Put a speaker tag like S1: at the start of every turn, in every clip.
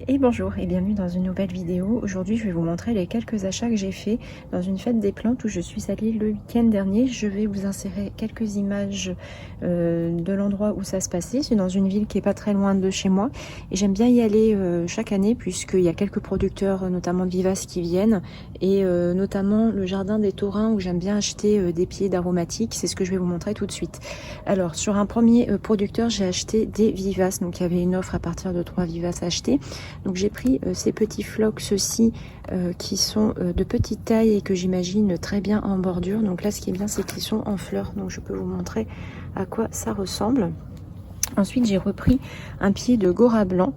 S1: Et bonjour et bienvenue dans une nouvelle vidéo. Aujourd'hui je vais vous montrer les quelques achats que j'ai fait dans une fête des plantes où je suis allée le week-end dernier. Je vais vous insérer quelques images de l'endroit où ça se passait. C'est dans une ville qui est pas très loin de chez moi et j'aime bien y aller chaque année puisqu'il y a quelques producteurs notamment de vivaces qui viennent et notamment le jardin des taurins où j'aime bien acheter des pieds d'aromatiques. C'est ce que je vais vous montrer tout de suite. Alors sur un premier producteur j'ai acheté des vivaces, donc il y avait une offre à partir de 3 vivaces achetées. Donc j'ai pris ces petits flocs-ci qui sont de petite taille et que j'imagine très bien en bordure. Donc là ce qui est bien c'est qu'ils sont en fleurs, donc je peux vous montrer à quoi ça ressemble. Ensuite j'ai repris un pied de Gora blanc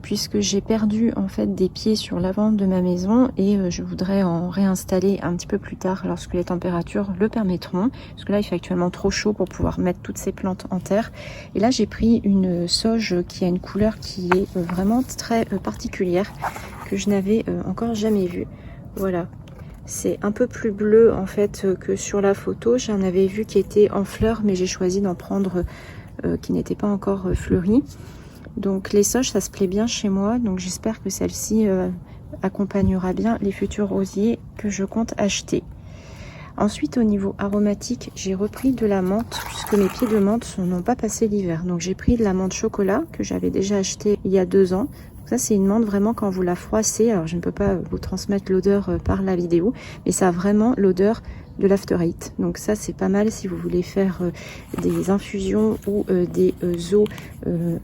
S1: puisque j'ai perdu en fait des pieds sur l'avant de ma maison et je voudrais en réinstaller un petit peu plus tard lorsque les températures le permettront, parce que là il fait actuellement trop chaud pour pouvoir mettre toutes ces plantes en terre. Et là j'ai pris une sauge qui a une couleur qui est vraiment très particulière, que je n'avais encore jamais vue. Voilà, c'est un peu plus bleu en fait que sur la photo. J'en avais vu qui était en fleurs mais j'ai choisi d'en prendre qui n'était pas encore fleurie. Donc les sauges ça se plaît bien chez moi, donc j'espère que celle-ci accompagnera bien les futurs rosiers que je compte acheter. Ensuite au niveau aromatique j'ai repris de la menthe puisque mes pieds de menthe n'ont pas passé l'hiver. Donc j'ai pris de la menthe chocolat que j'avais déjà acheté il y a 2 ans. Donc ça c'est une menthe vraiment quand vous la froissez, alors je ne peux pas vous transmettre l'odeur par la vidéo, mais ça a vraiment l'odeur de l'after eight. Donc ça c'est pas mal si vous voulez faire des infusions ou des eaux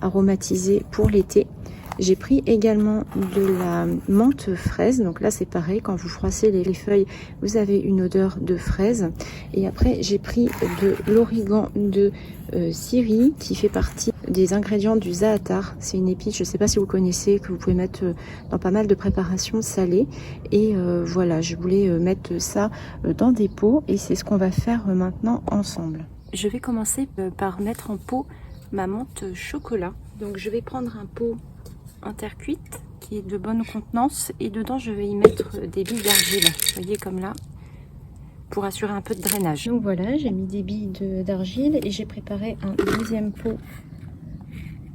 S1: aromatisées pour l'été. J'ai pris également de la menthe fraise, donc là c'est pareil, quand vous froissez les feuilles vous avez une odeur de fraise. Et après j'ai pris de l'origan de Syrie qui fait partie des ingrédients du zaatar. C'est une épice, je ne sais pas si vous connaissez, que vous pouvez mettre dans pas mal de préparations salées. Et voilà, je voulais mettre ça dans des pots et c'est ce qu'on va faire maintenant ensemble. Je vais commencer par mettre en pot ma menthe chocolat. Donc je vais prendre un pot en terre cuite qui est de bonne contenance et dedans je vais y mettre des billes d'argile, vous voyez comme là, pour assurer un peu de drainage. Donc voilà, j'ai mis des billes d'argile et j'ai préparé un deuxième pot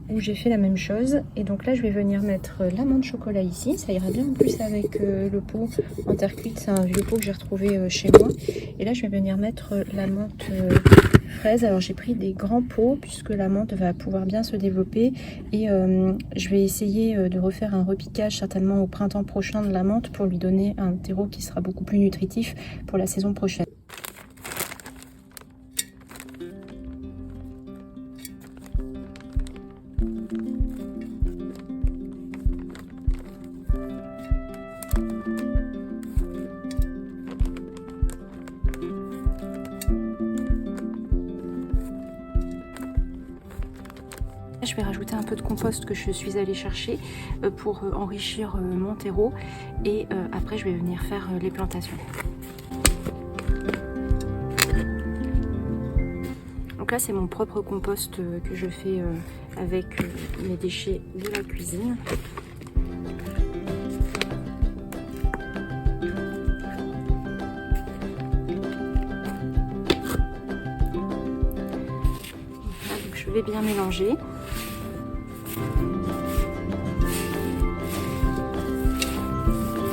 S1: où j'ai fait la même chose. Et donc là je vais venir mettre la menthe chocolat ici, ça ira bien en plus avec le pot en terre cuite, c'est un vieux pot que j'ai retrouvé chez moi. Et là je vais venir mettre la menthe fraise. Alors j'ai pris des grands pots puisque la menthe va pouvoir bien se développer et je vais essayer de refaire un repiquage certainement au printemps prochain de la menthe pour lui donner un terreau qui sera beaucoup plus nutritif pour la saison prochaine. Je vais rajouter un peu de compost que je suis allée chercher pour enrichir mon terreau et après je vais venir faire les plantations. Donc là c'est mon propre compost que je fais avec mes déchets de la cuisine. Voilà, donc je vais bien mélanger.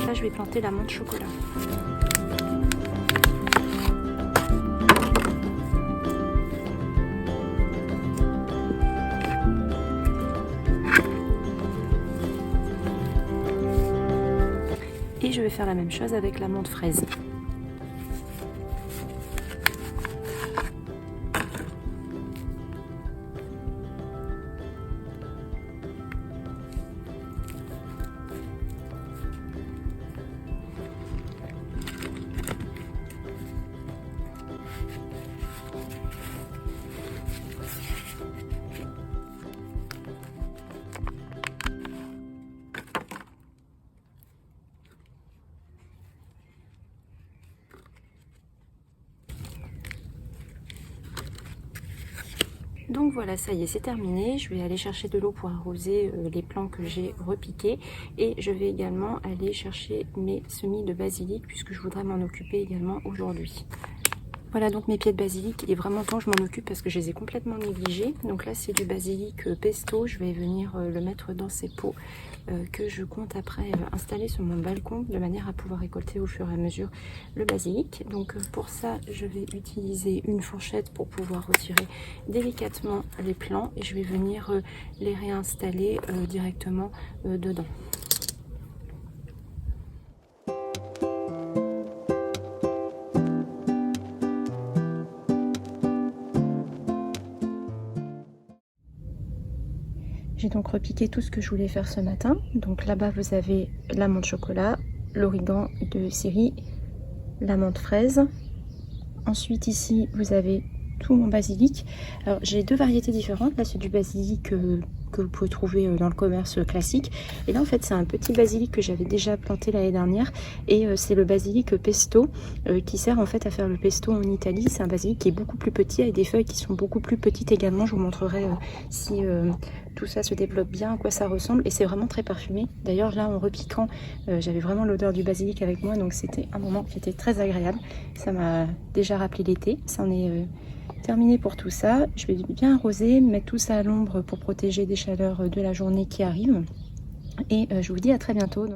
S1: Là je vais planter la menthe chocolat. Et je vais faire la même chose avec la menthe fraise. Donc voilà, ça y est, c'est terminé. Je vais aller chercher de l'eau pour arroser les plants que j'ai repiqués. Et je vais également aller chercher mes semis de basilic puisque je voudrais m'en occuper également aujourd'hui. Voilà donc mes pieds de basilic, il est vraiment temps que je m'en occupe parce que je les ai complètement négligés. Donc là c'est du basilic pesto, je vais venir le mettre dans ces pots que je compte après installer sur mon balcon de manière à pouvoir récolter au fur et à mesure le basilic. Donc pour ça je vais utiliser une fourchette pour pouvoir retirer délicatement les plants et je vais venir les réinstaller directement dedans. J'ai donc repiqué tout ce que je voulais faire ce matin. Donc là-bas, vous avez la menthe chocolat, l'origan de Syrie, la menthe fraise. Ensuite, ici, vous avez tout mon basilic. Alors, j'ai deux variétés différentes. Là, c'est du basilic que vous pouvez trouver dans le commerce classique. Et là, en fait, c'est un petit basilic que j'avais déjà planté l'année dernière. Et c'est le basilic pesto qui sert en fait à faire le pesto en Italie. C'est un basilic qui est beaucoup plus petit avec des feuilles qui sont beaucoup plus petites également. Je vous montrerai si tout ça se développe bien, à quoi ça ressemble. Et c'est vraiment très parfumé. D'ailleurs, là, en repiquant, j'avais vraiment l'odeur du basilic avec moi. Donc, c'était un moment qui était très agréable. Ça m'a déjà rappelé l'été. Ça en est... terminé pour tout ça. Je vais bien arroser, mettre tout ça à l'ombre pour protéger des chaleurs de la journée qui arrivent. Et je vous dis à très bientôt.